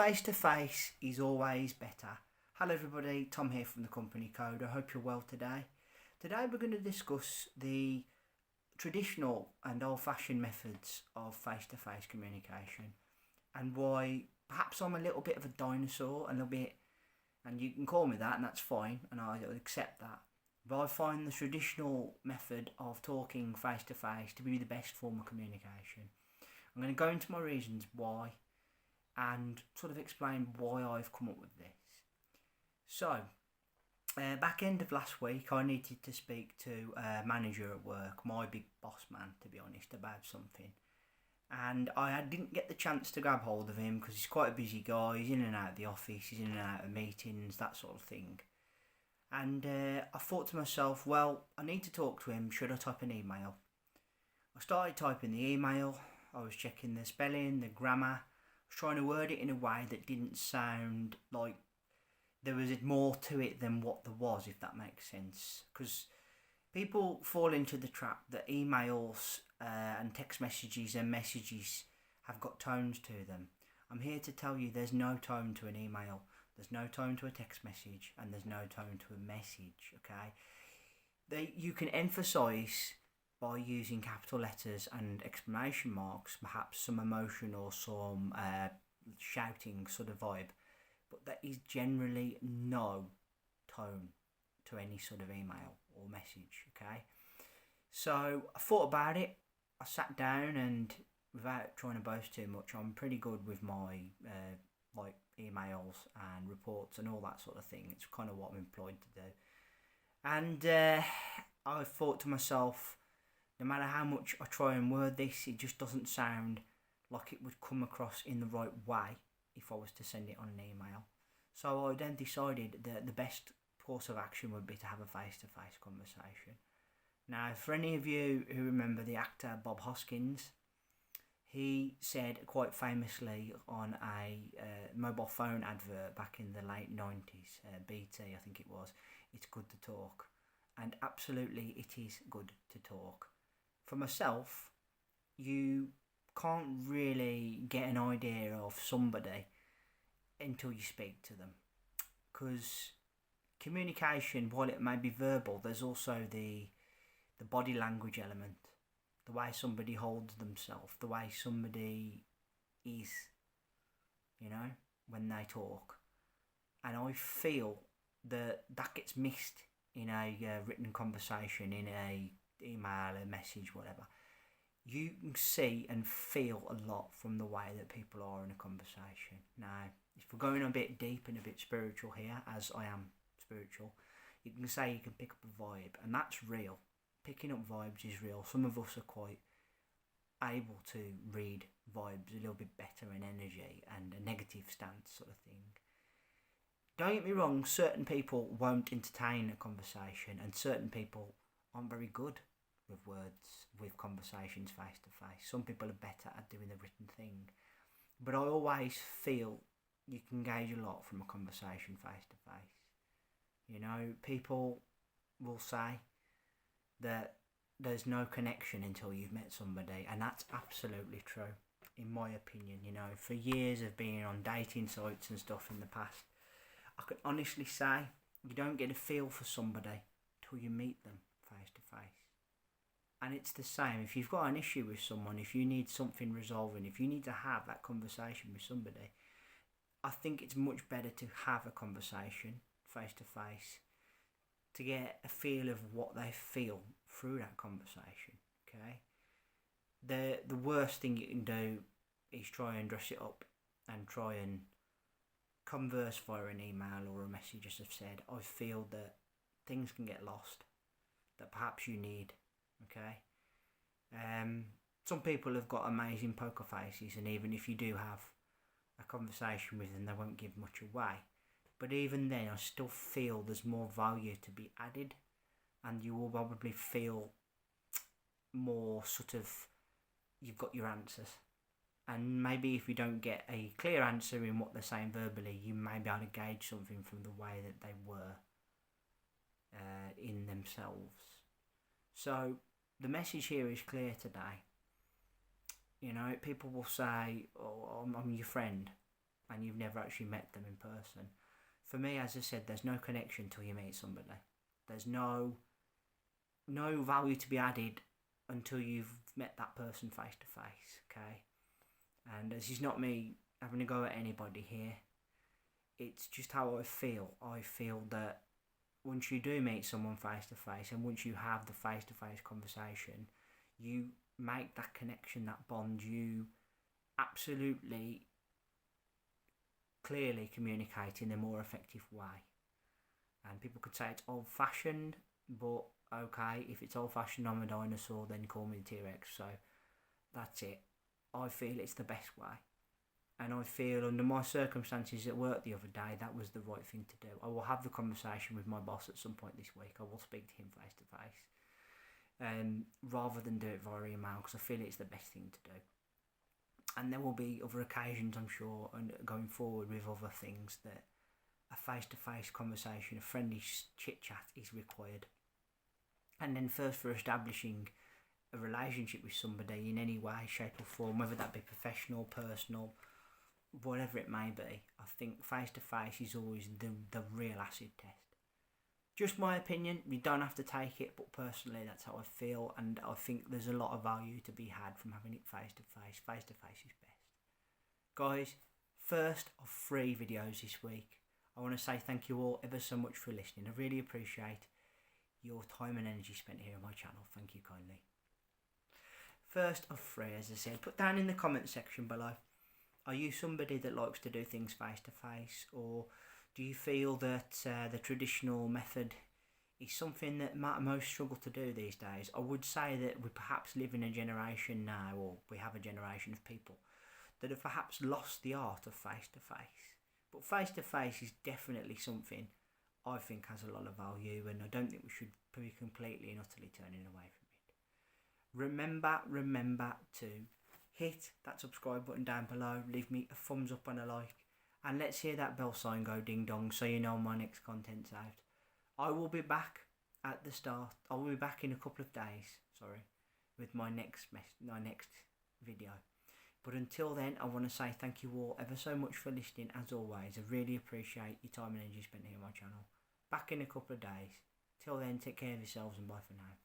face to face is always better. Hello everybody, Tom here from the Company Code. I hope you're well today. Today we're going to discuss the traditional and old-fashioned methods of face-to-face communication and why perhaps I'm a little bit of a dinosaur, and you can call me that and that's fine and I'll accept that. But I find the traditional method of talking face-to-face to be the best form of communication. I'm going to go into my reasons why and sort of explain why I've come up with this. So, back end of last week, I needed to speak to a manager at work, my big boss man, to be honest, about something. And I didn't get the chance to grab hold of him because he's quite a busy guy. He's in and out of the office, he's in and out of meetings, that sort of thing. And I thought to myself, well, I need to talk to him. Should I type an email? I started typing the email. I was checking the spelling, the grammar. I was trying to word it in a way that didn't sound like there was more to it than what there was, if that makes sense. Because people fall into the trap that emails and text messages and messages have got tones to them. I'm here to tell you there's no tone to an email, there's no tone to a text message, and there's no tone to a message, okay? You can emphasise by using capital letters and exclamation marks, perhaps some emotion or some shouting sort of vibe. But there is generally no tone to any sort of email or message, okay? So I thought about it. I sat down and without trying to boast too much, I'm pretty good with my like emails and reports and all that sort of thing. It's kind of what I'm employed to do. And I thought to myself, no matter how much I try and word this, it just doesn't sound like it would come across in the right way if I was to send it on an email. So I then decided that the best course of action would be to have a face-to-face conversation. Now, for any of you who remember the actor Bob Hoskins, he said quite famously on a mobile phone advert back in the late 90s, BT I think it was, it's good to talk. And absolutely it is good to talk. For myself, you can't really get an idea of somebody until you speak to them, because communication, while it may be verbal, there's also the body language element, the way somebody holds themselves, the way somebody is, when they talk. And I feel that gets missed in a written conversation, in a email, a message, whatever. You can see and feel a lot from the way that people are in a conversation. Now, if we're going a bit deep and a bit spiritual here, as I am spiritual, you can say you can pick up a vibe, and that's real. Picking up vibes is real. Some of us are quite able to read vibes a little bit better in energy and a negative stance sort of thing. Don't get me wrong, certain people won't entertain a conversation, and certain people aren't very good with words, with conversations face to face. Some people are better at doing the written thing. But I always feel you can gauge a lot from a conversation face to face. People will say that there's no connection until you've met somebody, and that's absolutely true, in my opinion. For years of being on dating sites and stuff in the past, I can honestly say you don't get a feel for somebody till you meet them face to face. And it's the same if you've got an issue with someone, if you need something resolving, if you need to have that conversation with somebody, I think it's much better to have a conversation face to face to get a feel of what they feel through that conversation, okay? The worst thing you can do is try and dress it up and try and converse via an email or a message, as I've said. I feel that things can get lost that perhaps you need, okay? Some people have got amazing poker faces, and even if you do have a conversation with them, they won't give much away. But even then, I still feel there's more value to be added, and you will probably feel more sort of you've got your answers. And maybe if you don't get a clear answer in what they're saying verbally, you may be able to gauge something from the way that they were in themselves. So the message here is clear today. People will say, oh, I'm your friend. and you've never actually met them in person. For me, as I said, there's no connection till you meet somebody. There's no value to be added until you've met that person face to face, okay? And this is not me having a go at anybody here. It's just how I feel. I feel that once you do meet someone face to face, and once you have the face to face conversation, you make that connection, that bond. You absolutely clearly communicate in a more effective way. And people could say it's old fashioned, but okay, if it's old fashioned, I'm a dinosaur, then call me a T-Rex. So that's it. I feel it's the best way. And I feel under my circumstances at work the other day, that was the right thing to do. I will have the conversation with my boss at some point this week. I will speak to him face to face, rather than do it via email, because I feel it's the best thing to do. And there will be other occasions, I'm sure, and going forward with other things, that a face-to-face conversation, a friendly chit-chat is required. And then first, for establishing a relationship with somebody in any way, shape or form, whether that be professional, personal, whatever it may be, I think face-to-face is always the real acid test. Just my opinion, you don't have to take it, but personally that's how I feel, and I think there's a lot of value to be had from having it face-to-face. Face-to-face is best. Guys, first of 3 videos this week. I want to say thank you all ever so much for listening. I really appreciate your time and energy spent here on my channel. Thank you kindly. First of 3, as I said, put down in the comment section below. Are you somebody that likes to do things face to face, or do you feel that the traditional method is something that most struggle to do these days? I would say that we perhaps live in a generation now, or we have a generation of people that have perhaps lost the art of face to face. But face to face is definitely something I think has a lot of value, and I don't think we should be completely and utterly turning away from it. Remember to hit that subscribe button down below, leave me a thumbs up and a like, and let's hear that bell sign go ding dong so you know my next content's out. I will be back at the start. I will be back in a couple of days, with my next video. But until then, I want to say thank you all ever so much for listening. As always, I really appreciate your time and energy spent here on my channel. Back in a couple of days. Till then, take care of yourselves and bye for now.